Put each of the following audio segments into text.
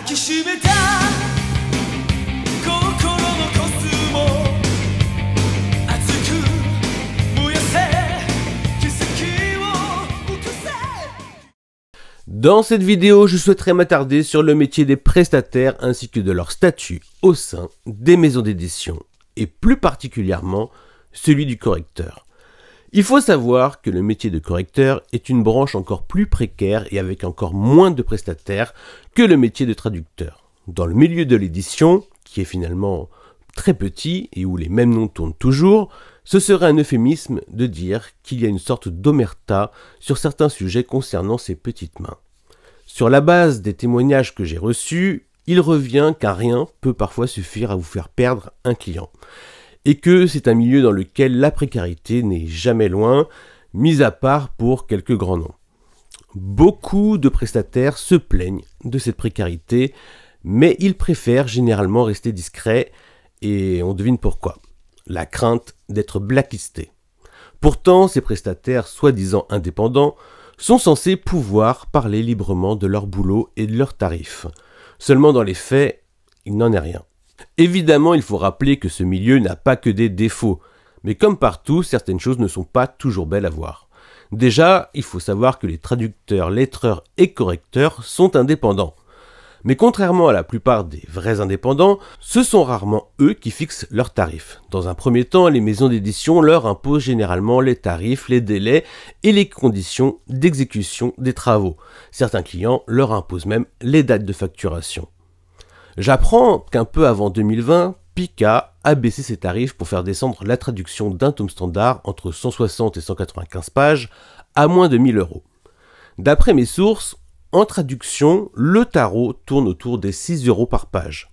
きしめた心のコスモ熱く燃やせ奇跡を起こせ。 Dans cette vidéo, je souhaiterais m'attarder sur le métier des prestataires ainsi que de leur statut au sein des maisons d'édition, et plus particulièrement celui du correcteur. Il faut savoir que le métier de correcteur est une branche encore plus précaire et avec encore moins de prestataires que le métier de traducteur. Dans le milieu de l'édition, qui est finalement très petit et où les mêmes noms tournent toujours, ce serait un euphémisme de dire qu'il y a une sorte d'omerta sur certains sujets concernant ces petites mains. Sur la base des témoignages que j'ai reçus, il revient qu'un rien peut parfois suffire à vous faire perdre un client. Et que c'est un milieu dans lequel la précarité n'est jamais loin, mis à part pour quelques grands noms. Beaucoup de prestataires se plaignent de cette précarité, mais ils préfèrent généralement rester discrets, et on devine pourquoi. La crainte d'être blacklistés. Pourtant, ces prestataires soi-disant indépendants sont censés pouvoir parler librement de leur boulot et de leurs tarifs. Seulement dans les faits, il n'en est rien. Évidemment, il faut rappeler que ce milieu n'a pas que des défauts, mais comme partout, certaines choses ne sont pas toujours belles à voir. Déjà, il faut savoir que les traducteurs, lettreurs et correcteurs sont indépendants. Mais contrairement à la plupart des vrais indépendants, ce sont rarement eux qui fixent leurs tarifs. Dans un premier temps, les maisons d'édition leur imposent généralement les tarifs, les délais et les conditions d'exécution des travaux. Certains clients leur imposent même les dates de facturation. J'apprends qu'un peu avant 2020, Pika a baissé ses tarifs pour faire descendre la traduction d'un tome standard entre 160 et 195 pages à moins de 1000 €. D'après mes sources, en traduction, le tarot tourne autour des 6 € par page.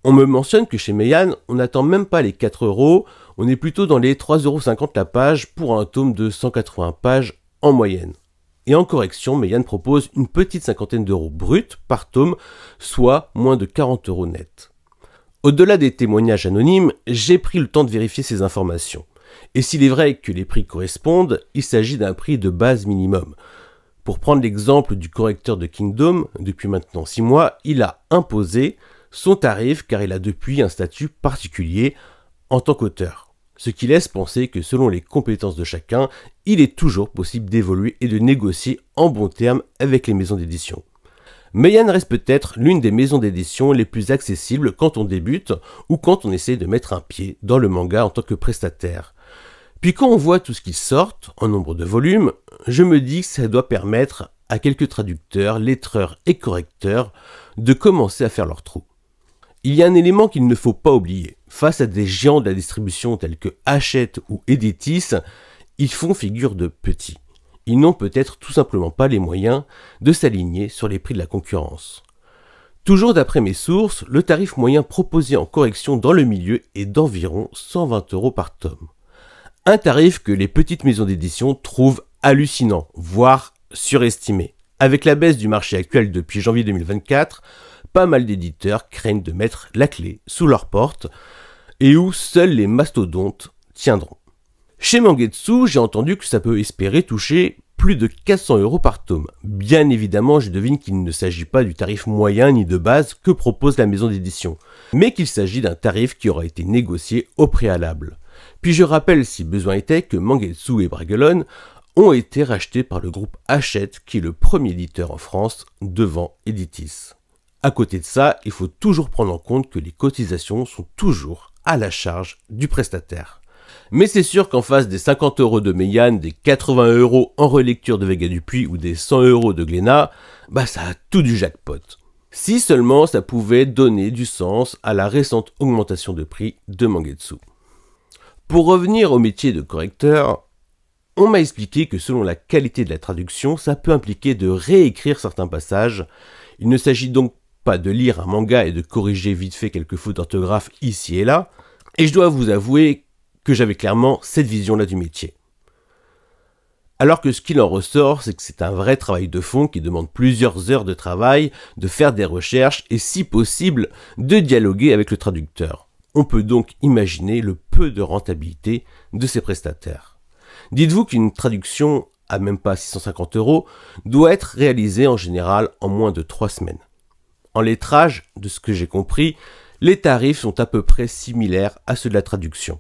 On me mentionne que chez Meian, on n'attend même pas les 4 €, on est plutôt dans les 3,50 € la page pour un tome de 180 pages en moyenne. Et en correction, Meian propose une petite cinquantaine d'euros bruts par tome, soit moins de 40 € net. Au-delà des témoignages anonymes, j'ai pris le temps de vérifier ces informations. Et s'il est vrai que les prix correspondent, il s'agit d'un prix de base minimum. Pour prendre l'exemple du correcteur de Kingdom, depuis maintenant 6 mois, il a imposé son tarif car il a depuis un statut particulier en tant qu'auteur. Ce qui laisse penser que selon les compétences de chacun, il est toujours possible d'évoluer et de négocier en bons termes avec les maisons d'édition. Meian reste peut-être l'une des maisons d'édition les plus accessibles quand on débute ou quand on essaie de mettre un pied dans le manga en tant que prestataire. Puis quand on voit tout ce qui sort en nombre de volumes, je me dis que ça doit permettre à quelques traducteurs, lettreurs et correcteurs de commencer à faire leur trou. Il y a un élément qu'il ne faut pas oublier. Face à des géants de la distribution tels que Hachette ou Editis, ils font figure de petits. Ils n'ont peut-être tout simplement pas les moyens de s'aligner sur les prix de la concurrence. Toujours d'après mes sources, le tarif moyen proposé en correction dans le milieu est d'environ 120 € par tome. Un tarif que les petites maisons d'édition trouvent hallucinant, voire surestimé. Avec la baisse du marché actuel depuis janvier 2024, pas mal d'éditeurs craignent de mettre la clé sous leur porte et où seuls les mastodontes tiendront. Chez Mangetsu, j'ai entendu que ça peut espérer toucher plus de 400 € par tome. Bien évidemment, je devine qu'il ne s'agit pas du tarif moyen ni de base que propose la maison d'édition, mais qu'il s'agit d'un tarif qui aura été négocié au préalable. Puis je rappelle, si besoin était, que Mangetsu et Bragelonne ont été rachetés par le groupe Hachette, qui est le premier éditeur en France devant Editis. À côté de ça, il faut toujours prendre en compte que les cotisations sont toujours à la charge du prestataire. Mais c'est sûr qu'en face des 50 € de Meian, des 80 € en relecture de Vega Dupuis ou des 100 € de Glénat, ça a tout du jackpot. Si seulement ça pouvait donner du sens à la récente augmentation de prix de Mangetsu. Pour revenir au métier de correcteur, on m'a expliqué que selon la qualité de la traduction, ça peut impliquer de réécrire certains passages. Il ne s'agit donc pas de lire un manga et de corriger vite fait quelques fautes d'orthographe ici et là, et je dois vous avouer que j'avais clairement cette vision-là du métier. Alors que ce qu'il en ressort, c'est que c'est un vrai travail de fond qui demande plusieurs heures de travail, de faire des recherches et si possible, de dialoguer avec le traducteur. On peut donc imaginer le peu de rentabilité de ces prestataires. Dites-vous qu'une traduction à même pas 650 € doit être réalisée en général en moins de 3 semaines. En lettrage, de ce que j'ai compris, les tarifs sont à peu près similaires à ceux de la traduction.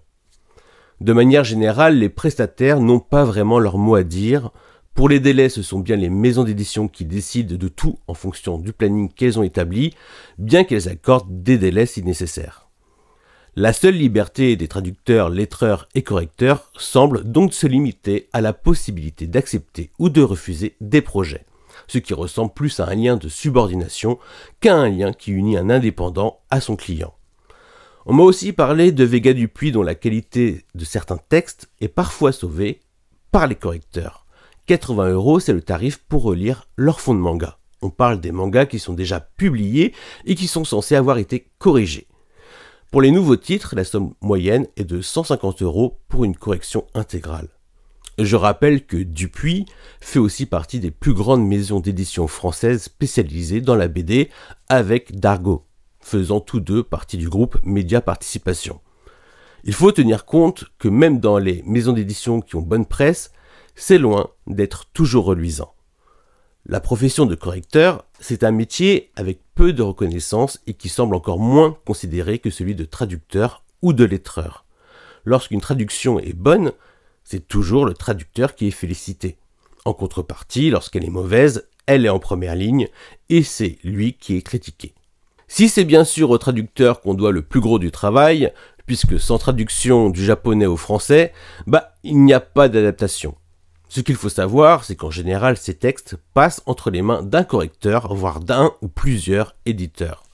De manière générale, les prestataires n'ont pas vraiment leur mot à dire. Pour les délais, ce sont bien les maisons d'édition qui décident de tout en fonction du planning qu'elles ont établi, bien qu'elles accordent des délais si nécessaire. La seule liberté des traducteurs, lettreurs et correcteurs semble donc se limiter à la possibilité d'accepter ou de refuser des projets, ce qui ressemble plus à un lien de subordination qu'à un lien qui unit un indépendant à son client. On m'a aussi parlé de Vega Dupuis dont la qualité de certains textes est parfois sauvée par les correcteurs. 80 €, c'est le tarif pour relire leur fond de manga. On parle des mangas qui sont déjà publiés et qui sont censés avoir été corrigés. Pour les nouveaux titres, la somme moyenne est de 150 € pour une correction intégrale. Je rappelle que Dupuis fait aussi partie des plus grandes maisons d'édition françaises spécialisées dans la BD avec Dargaud, faisant tous deux partie du groupe Média Participation. Il faut tenir compte que même dans les maisons d'édition qui ont bonne presse, c'est loin d'être toujours reluisant. La profession de correcteur, c'est un métier avec peu de reconnaissance et qui semble encore moins considéré que celui de traducteur ou de lettreur. Lorsqu'une traduction est bonne, c'est toujours le traducteur qui est félicité. En contrepartie, lorsqu'elle est mauvaise, elle est en première ligne et c'est lui qui est critiqué. Si c'est bien sûr au traducteur qu'on doit le plus gros du travail, puisque sans traduction du japonais au français, il n'y a pas d'adaptation. Ce qu'il faut savoir, c'est qu'en général, ces textes passent entre les mains d'un correcteur, voire d'un ou plusieurs éditeurs.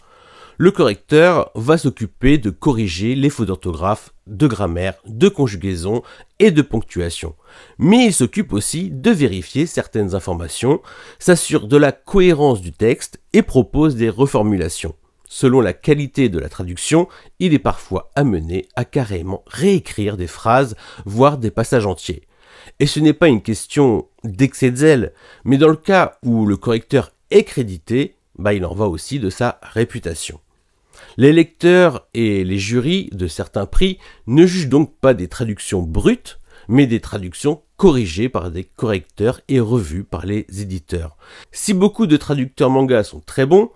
Le correcteur va s'occuper de corriger les fautes d'orthographe, de grammaire, de conjugaison et de ponctuation. Mais il s'occupe aussi de vérifier certaines informations, s'assure de la cohérence du texte et propose des reformulations. Selon la qualité de la traduction, il est parfois amené à carrément réécrire des phrases, voire des passages entiers. Et ce n'est pas une question d'excès de zèle, mais dans le cas où le correcteur est crédité, il en va aussi de sa réputation. Les lecteurs et les jurys de certains prix ne jugent donc pas des traductions brutes, mais des traductions corrigées par des correcteurs et revues par les éditeurs. Si beaucoup de traducteurs manga sont très bons,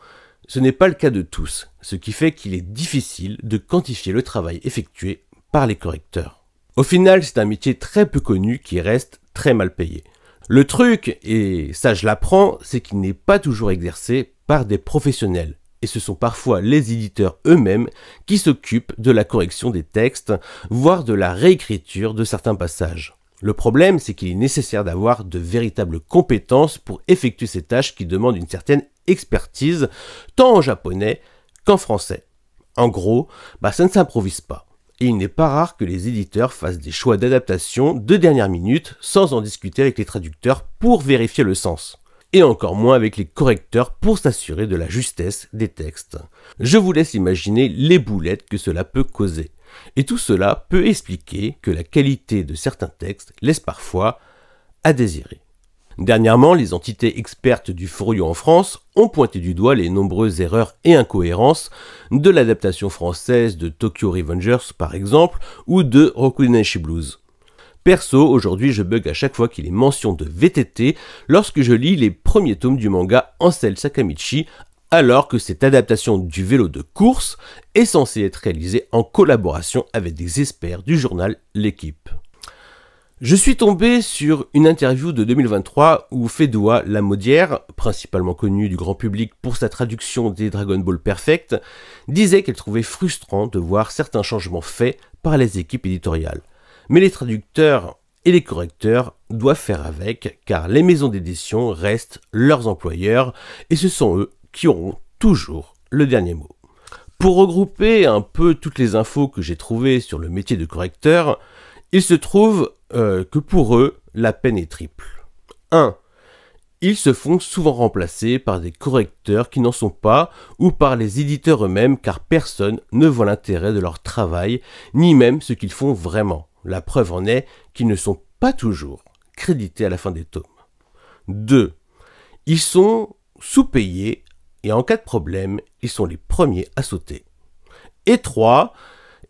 ce n'est pas le cas de tous, ce qui fait qu'il est difficile de quantifier le travail effectué par les correcteurs. Au final, c'est un métier très peu connu qui reste très mal payé. Le truc, et ça je l'apprends, c'est qu'il n'est pas toujours exercé par des professionnels. Et ce sont parfois les éditeurs eux-mêmes qui s'occupent de la correction des textes, voire de la réécriture de certains passages. Le problème, c'est qu'il est nécessaire d'avoir de véritables compétences pour effectuer ces tâches qui demandent une certaine expertise, tant en japonais qu'en français. En gros, ça ne s'improvise pas. Et il n'est pas rare que les éditeurs fassent des choix d'adaptation de dernière minute sans en discuter avec les traducteurs pour vérifier le sens. Et encore moins avec les correcteurs pour s'assurer de la justesse des textes. Je vous laisse imaginer les boulettes que cela peut causer. Et tout cela peut expliquer que la qualité de certains textes laisse parfois à désirer. Dernièrement, les entités expertes du Furyo en France ont pointé du doigt les nombreuses erreurs et incohérences de l'adaptation française de Tokyo Revengers par exemple, ou de Rokudenshi Blues. Perso, aujourd'hui je bug à chaque fois qu'il est mention de VTT lorsque je lis les premiers tomes du manga Ansel Sakamichi, alors que cette adaptation du vélo de course est censée être réalisée en collaboration avec des experts du journal L'Équipe. Je suis tombé sur une interview de 2023 où Fédoua Lamodière, principalement connue du grand public pour sa traduction des Dragon Ball Perfect, disait qu'elle trouvait frustrant de voir certains changements faits par les équipes éditoriales. Mais les traducteurs et les correcteurs doivent faire avec, car les maisons d'édition restent leurs employeurs et ce sont eux qui auront toujours le dernier mot. Pour regrouper un peu toutes les infos que j'ai trouvées sur le métier de correcteur, il se trouve que pour eux, la peine est triple. 1. Ils se font souvent remplacer par des correcteurs qui n'en sont pas ou par les éditeurs eux-mêmes car personne ne voit l'intérêt de leur travail, ni même ce qu'ils font vraiment. La preuve en est qu'ils ne sont pas toujours crédités à la fin des tomes. 2. Ils sont sous-payés et en cas de problème, ils sont les premiers à sauter. Et 3.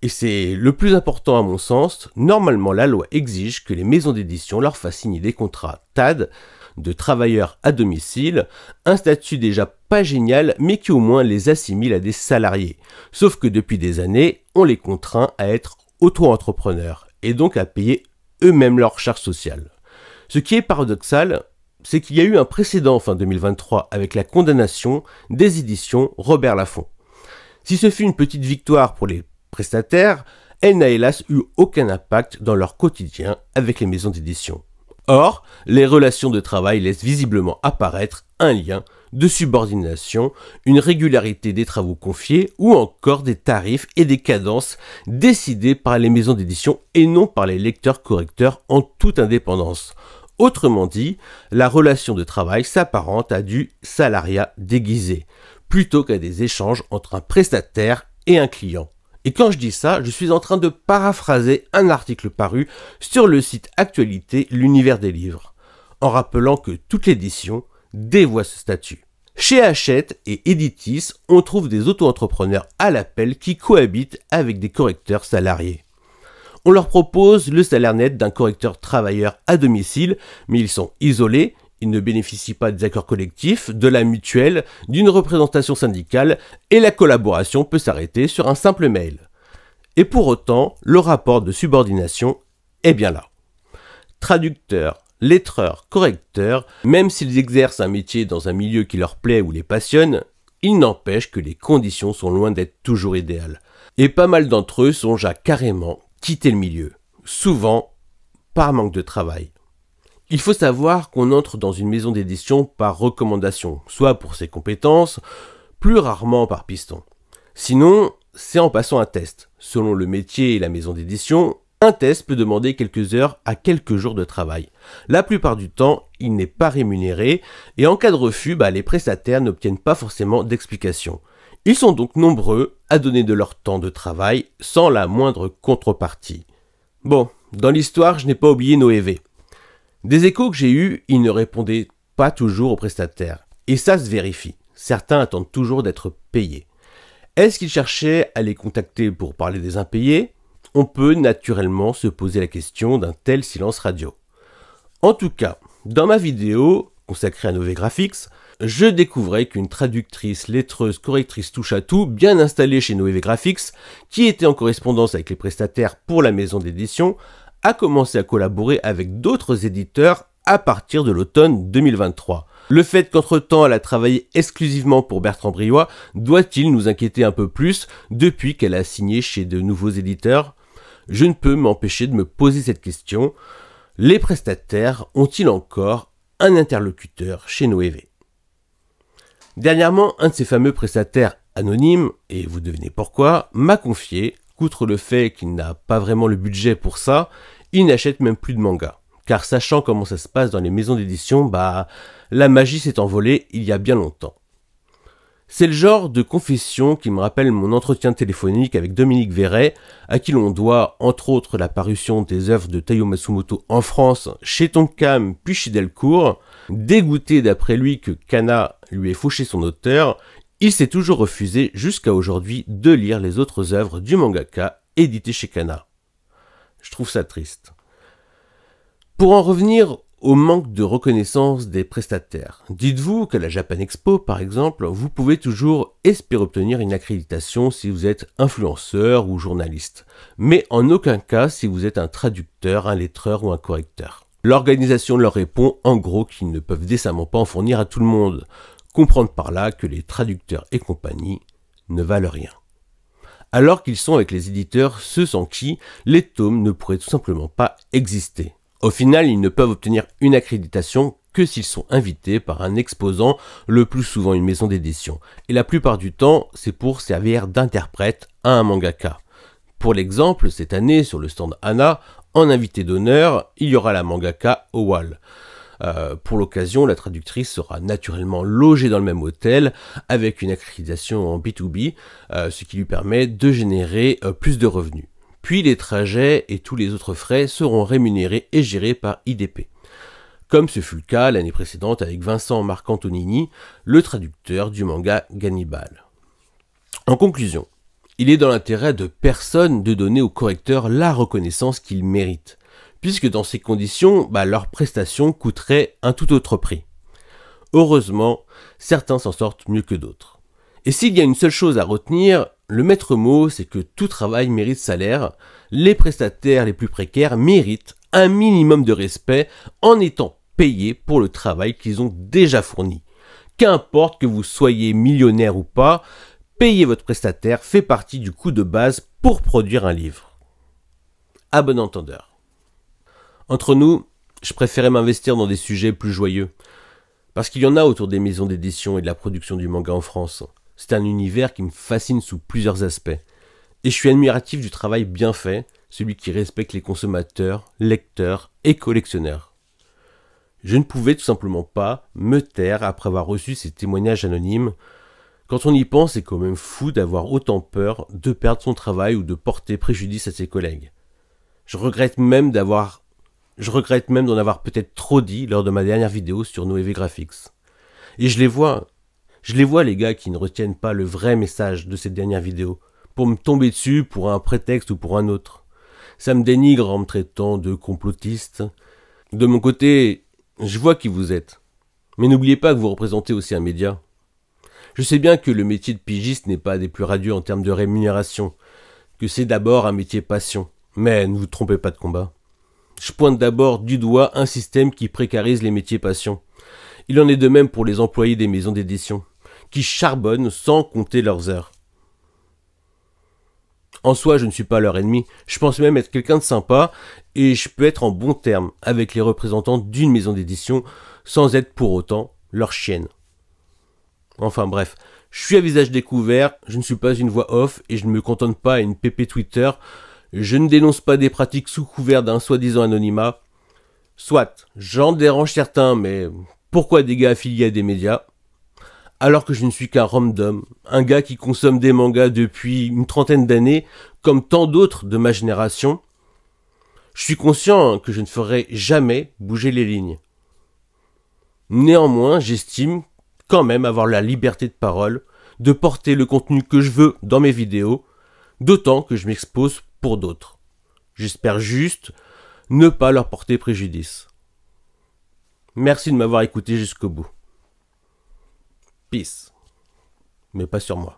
Et c'est le plus important à mon sens, normalement la loi exige que les maisons d'édition leur fassent signer des contrats TAD de travailleurs à domicile, un statut déjà pas géniales, mais qui au moins les assimilent à des salariés. Sauf que depuis des années, on les contraint à être auto-entrepreneurs, et donc à payer eux-mêmes leurs charges sociales. Ce qui est paradoxal, c'est qu'il y a eu un précédent fin 2023 avec la condamnation des éditions Robert Laffont. Si ce fut une petite victoire pour les prestataires, elle n'a hélas eu aucun impact dans leur quotidien avec les maisons d'édition. Or, les relations de travail laissent visiblement apparaître un lien de subordination, une régularité des travaux confiés ou encore des tarifs et des cadences décidés par les maisons d'édition et non par les lecteurs-correcteurs en toute indépendance. Autrement dit, la relation de travail s'apparente à du salariat déguisé, plutôt qu'à des échanges entre un prestataire et un client. Et quand je dis ça, je suis en train de paraphraser un article paru sur le site Actualité L'Univers des livres, en rappelant que toute l'édition dévoie ce statut. Chez Hachette et Editis, on trouve des auto-entrepreneurs à l'appel qui cohabitent avec des correcteurs salariés. On leur propose le salaire net d'un correcteur travailleur à domicile, mais ils sont isolés, ils ne bénéficient pas des accords collectifs, de la mutuelle, d'une représentation syndicale, et la collaboration peut s'arrêter sur un simple mail. Et pour autant, le rapport de subordination est bien là. Traducteurs, lettreurs, correcteurs, même s'ils exercent un métier dans un milieu qui leur plaît ou les passionne, il n'empêche que les conditions sont loin d'être toujours idéales. Et pas mal d'entre eux songent à carrément quitter le milieu, souvent par manque de travail. Il faut savoir qu'on entre dans une maison d'édition par recommandation, soit pour ses compétences, plus rarement par piston. Sinon, c'est en passant un test. Selon le métier et la maison d'édition, un test peut demander quelques heures à quelques jours de travail. La plupart du temps, il n'est pas rémunéré et en cas de refus, les prestataires n'obtiennent pas forcément d'explication. Ils sont donc nombreux à donner de leur temps de travail sans la moindre contrepartie. Bon, dans l'histoire, je n'ai pas oublié Noévé. Des échos que j'ai eus, ils ne répondaient pas toujours aux prestataires. Et ça se vérifie. Certains attendent toujours d'être payés. Est-ce qu'ils cherchaient à les contacter pour parler des impayés? On peut naturellement se poser la question d'un tel silence radio. En tout cas, dans ma vidéo consacrée à Noévé Graphics, je découvrais qu'une traductrice, lettreuse, correctrice touche-à-tout bien installée chez Noévé Graphics, qui était en correspondance avec les prestataires pour la maison d'édition, a commencé à collaborer avec d'autres éditeurs à partir de l'automne 2023. Le fait qu'entre-temps elle a travaillé exclusivement pour Bertrand Briouat doit-il nous inquiéter un peu plus depuis qu'elle a signé chez de nouveaux éditeurs? Je ne peux m'empêcher de me poser cette question. Les prestataires ont-ils encore un interlocuteur chez Noévé? Dernièrement, un de ces fameux prestataires anonymes, et vous devinez pourquoi, m'a confié qu'outre le fait qu'il n'a pas vraiment le budget pour ça, il n'achète même plus de manga. Car sachant comment ça se passe dans les maisons d'édition, la magie s'est envolée il y a bien longtemps. C'est le genre de confession qui me rappelle mon entretien téléphonique avec Dominique Verret, à qui l'on doit entre autres la parution des œuvres de Taiyo Matsumoto en France, chez Tonkam puis chez Delcourt. Dégoûté d'après lui que Kana lui ait fauché son auteur, il s'est toujours refusé jusqu'à aujourd'hui de lire les autres œuvres du mangaka édité chez Kana. Je trouve ça triste. Pour en revenir au manque de reconnaissance des prestataires, dites-vous qu'à la Japan Expo, par exemple, vous pouvez toujours espérer obtenir une accréditation si vous êtes influenceur ou journaliste, mais en aucun cas si vous êtes un traducteur, un lettreur ou un correcteur. L'organisation leur répond en gros qu'ils ne peuvent décemment pas en fournir à tout le monde. Comprendre par là que les traducteurs et compagnie ne valent rien. Alors qu'ils sont avec les éditeurs ceux sans qui les tomes ne pourraient tout simplement pas exister. Au final, ils ne peuvent obtenir une accréditation que s'ils sont invités par un exposant, le plus souvent une maison d'édition. Et la plupart du temps, c'est pour servir d'interprète à un mangaka. Pour l'exemple, cette année, sur le stand Anna, en invité d'honneur, il y aura la mangaka Owal. Pour l'occasion, la traductrice sera naturellement logée dans le même hôtel avec une accréditation en B2B, ce qui lui permet de générer plus de revenus. Puis les trajets et tous les autres frais seront rémunérés et gérés par IDP. Comme ce fut le cas l'année précédente avec Vincent Marcantonini, le traducteur du manga Gannibal. En conclusion, il est dans l'intérêt de personne de donner aux correcteurs la reconnaissance qu'ils méritent, puisque dans ces conditions, leurs prestations coûteraient un tout autre prix. Heureusement, certains s'en sortent mieux que d'autres. Et s'il y a une seule chose à retenir, le maître mot, c'est que tout travail mérite salaire. Les prestataires les plus précaires méritent un minimum de respect en étant payés pour le travail qu'ils ont déjà fourni. Qu'importe que vous soyez millionnaire ou pas, payer votre prestataire fait partie du coût de base pour produire un livre. À bon entendeur. Entre nous, je préférais m'investir dans des sujets plus joyeux. Parce qu'il y en a autour des maisons d'édition et de la production du manga en France. C'est un univers qui me fascine sous plusieurs aspects. Et je suis admiratif du travail bien fait, celui qui respecte les consommateurs, lecteurs et collectionneurs. Je ne pouvais tout simplement pas me taire après avoir reçu ces témoignages anonymes. Quand on y pense, c'est quand même fou d'avoir autant peur de perdre son travail ou de porter préjudice à ses collègues. Je regrette même d'en avoir peut-être trop dit lors de ma dernière vidéo sur Noévé Graphics. Et je les vois les gars qui ne retiennent pas le vrai message de cette dernière vidéo, pour me tomber dessus pour un prétexte ou pour un autre. Ça me dénigre en me traitant de complotiste. De mon côté, je vois qui vous êtes. Mais n'oubliez pas que vous représentez aussi un média. Je sais bien que le métier de pigiste n'est pas des plus radieux en termes de rémunération, que c'est d'abord un métier passion. Mais ne vous trompez pas de combat. Je pointe d'abord du doigt un système qui précarise les métiers passion. Il en est de même pour les employés des maisons d'édition, qui charbonnent sans compter leurs heures. En soi, je ne suis pas leur ennemi, je pense même être quelqu'un de sympa, et je peux être en bon terme avec les représentants d'une maison d'édition, sans être pour autant leur chienne. Enfin bref, je suis à visage découvert, je ne suis pas une voix off, et je ne me cantonne pas à une PP Twitter. Je ne dénonce pas des pratiques sous couvert d'un soi-disant anonymat. Soit, j'en dérange certains, mais pourquoi des gars affiliés à des médias? Alors que je ne suis qu'un random, un gars qui consomme des mangas depuis une trentaine d'années, comme tant d'autres de ma génération. Je suis conscient que je ne ferai jamais bouger les lignes. Néanmoins, j'estime quand même avoir la liberté de parole, de porter le contenu que je veux dans mes vidéos, d'autant que je m'expose pour d'autres. J'espère juste ne pas leur porter préjudice. Merci de m'avoir écouté jusqu'au bout. Peace. Mais pas sur moi.